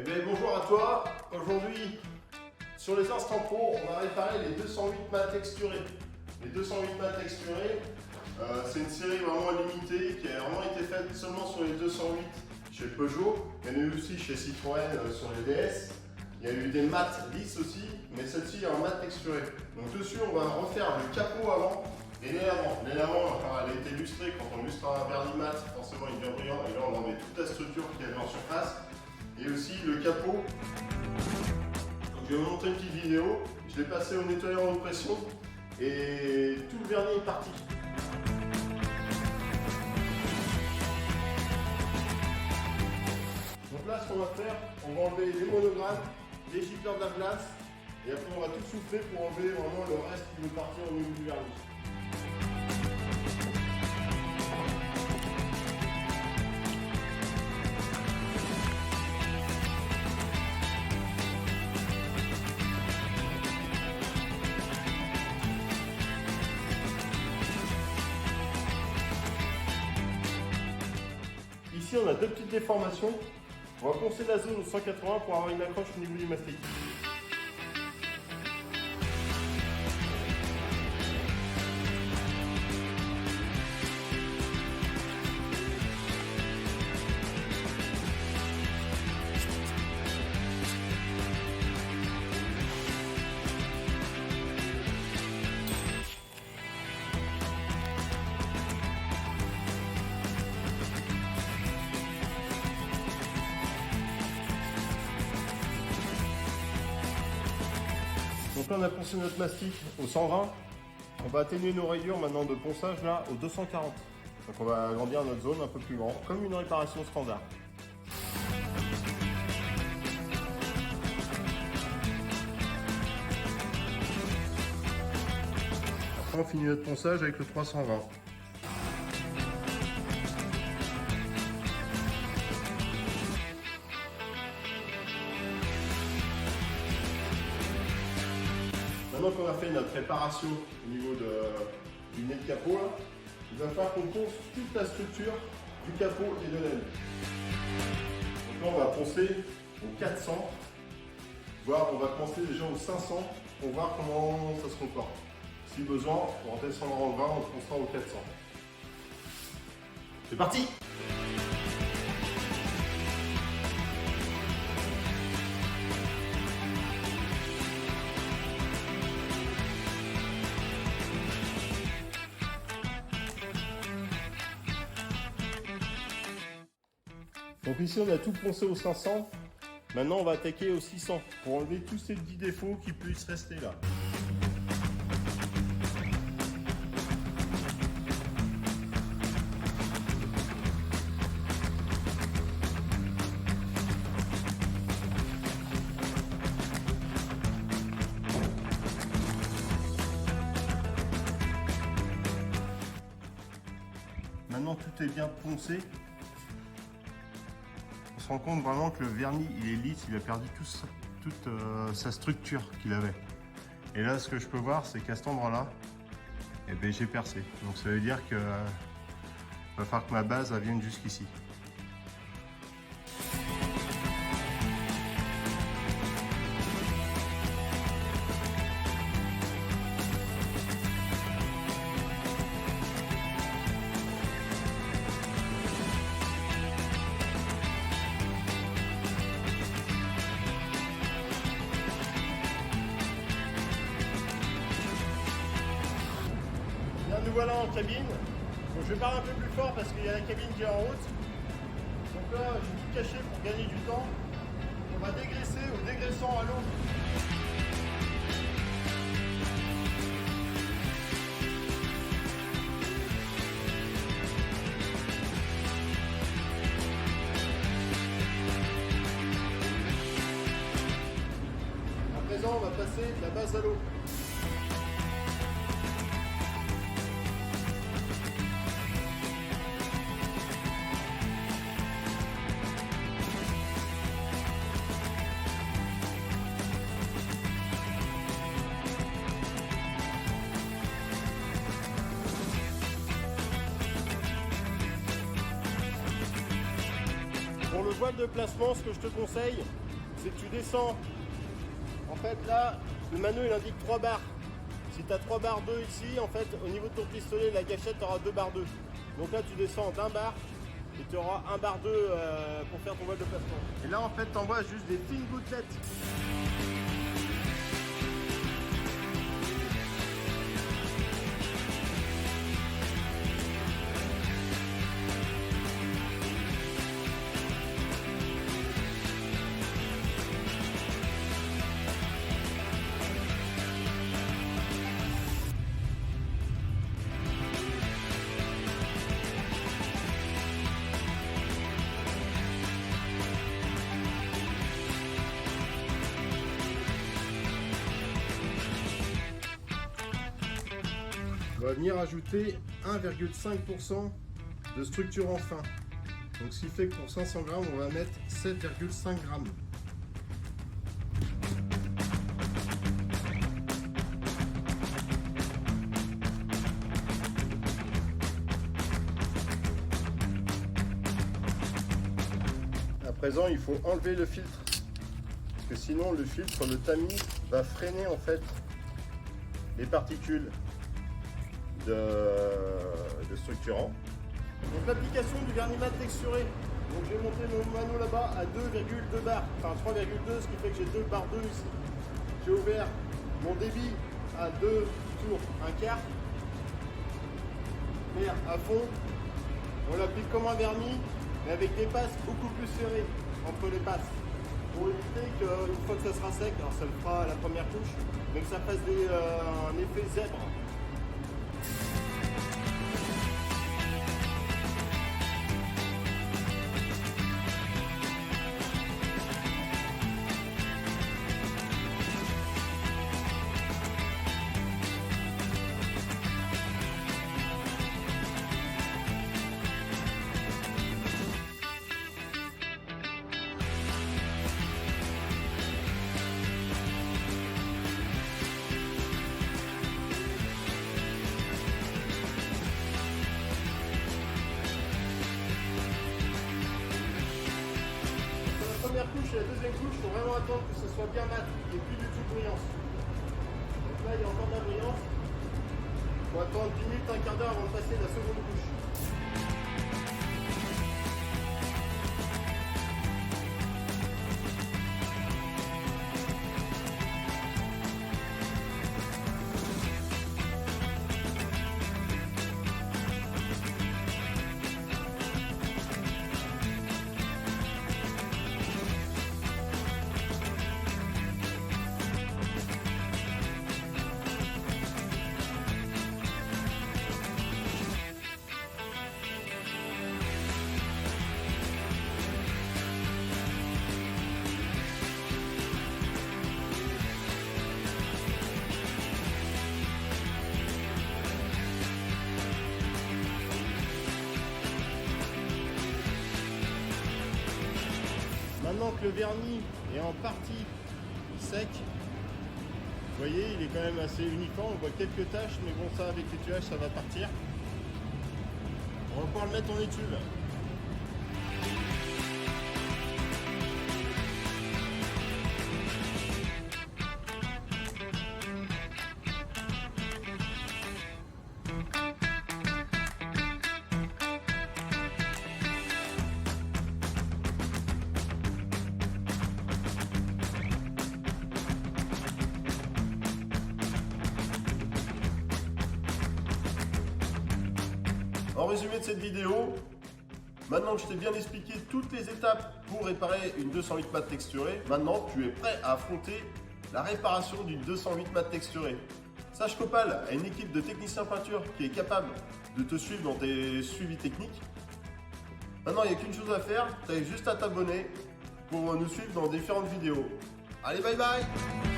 Eh bien bonjour à toi. Aujourd'hui, sur les instants pro, on va réparer les 208 mâts texturés. Les 208 mâts texturés, c'est une série vraiment limitée qui a vraiment été faite seulement sur les 208 chez Peugeot. Il y en a eu aussi chez Citroën sur les DS. Il y a eu des mâts lisses aussi, mais celle-ci il y a un mat texturé. Donc dessus, on va refaire le capot avant et l'aile avant. L'aile avant, elle a été lustrée. Quand on lustre un vernis mat, forcément il devient brillant. Et là, on enlève toute la structure qu'il y avait en surface. Et aussi le capot. Donc je vais vous montrer une petite vidéo. Je l'ai passé au nettoyeur en pression et tout le vernis est parti. Donc là, ce qu'on va faire, on va enlever les monogrammes, les gicleurs de la glace, et après on va tout souffler pour enlever vraiment le reste qui veut partir au niveau du vernis. Ici, on a deux petites déformations. On va poncer la zone au 180 pour avoir une accroche au niveau du mastic. Donc là on a poncé notre mastic au 120, on va atténuer nos rayures maintenant de ponçage là au 240. Donc on va agrandir notre zone un peu plus grand, comme une réparation standard. Après on finit notre ponçage avec le 320. Maintenant qu'on a fait notre réparation au niveau du nez de capot, là, il va falloir qu'on ponce toute la structure du capot et de l'aile. Donc là on va poncer au 400, voire on va poncer déjà au 500 pour voir comment ça se comporte. Si besoin, on redescendra en 20, on poncera au 400. C'est parti! Donc ici on a tout poncé au 500, maintenant on va attaquer au 600 pour enlever tous ces petits défauts qui puissent rester là. Maintenant tout est bien poncé. On se rend compte vraiment que le vernis il est lisse, il a perdu toute sa structure qu'il avait. Et là ce que je peux voir c'est qu'à cet endroit là, eh ben, j'ai percé. Donc ça veut dire que va falloir que ma base elle vienne jusqu'ici. Nous voilà en cabine. Donc je vais parler un peu plus fort parce qu'il y a la cabine qui est en route. Donc là, je vais tout cacher pour gagner du temps. On va dégraisser au dégraissant à l'eau. À présent, on va passer de la base à l'eau. Pour le voile de placement, ce que je te conseille, c'est que tu descends. En fait là, le manuel il indique 3 barres. Si tu as 3 barres 2 ici, en fait au niveau de ton pistolet, la gâchette tu auras 2 barres 2. Donc là tu descends d'un bar et tu auras 1 bar 2 pour faire ton vol de placement. Et là en fait tu envoies juste des fines gouttelettes. On va venir ajouter 1,5% de structurant fin. Donc ce qui fait que pour 500 grammes, on va mettre 7,5 grammes. À présent, il faut enlever le filtre. Parce que sinon, le filtre, le tamis, va freiner en fait les particules de structurant. Donc l'application du vernis mat texturé. Donc j'ai monté mon mano là-bas à 2,2 bars, enfin 3,2, ce qui fait que j'ai 2 barres 2 ici. J'ai ouvert mon débit à 2 tours, un quart. Mer à fond. On l'applique comme un vernis, mais avec des passes beaucoup plus serrées entre les passes. Pour éviter qu'une fois que ça sera sec, alors ça le fera à la première couche, mais que ça fasse un effet zèbre. Première couche et la deuxième couche, il faut vraiment attendre que ce soit bien mat, qu'il n'y ait plus du tout de brillance. Donc là, il y a encore de la brillance. Il faut attendre 10 minutes, un quart d'heure avant de passer la seconde couche. Maintenant que le vernis est en partie sec, vous voyez, il est quand même assez uniforme, on voit quelques taches, mais bon, ça avec l'étuyage ça va partir. On va pouvoir le mettre en étuve. En résumé de cette vidéo, maintenant que je t'ai bien expliqué toutes les étapes pour réparer une 208 mat texturée, maintenant tu es prêt à affronter la réparation d'une 208 mat texturée. Sache qu'Opal a une équipe de techniciens peinture qui est capable de te suivre dans tes suivis techniques. Maintenant, il n'y a qu'une chose à faire, tu as juste à t'abonner pour nous suivre dans différentes vidéos. Allez, bye bye!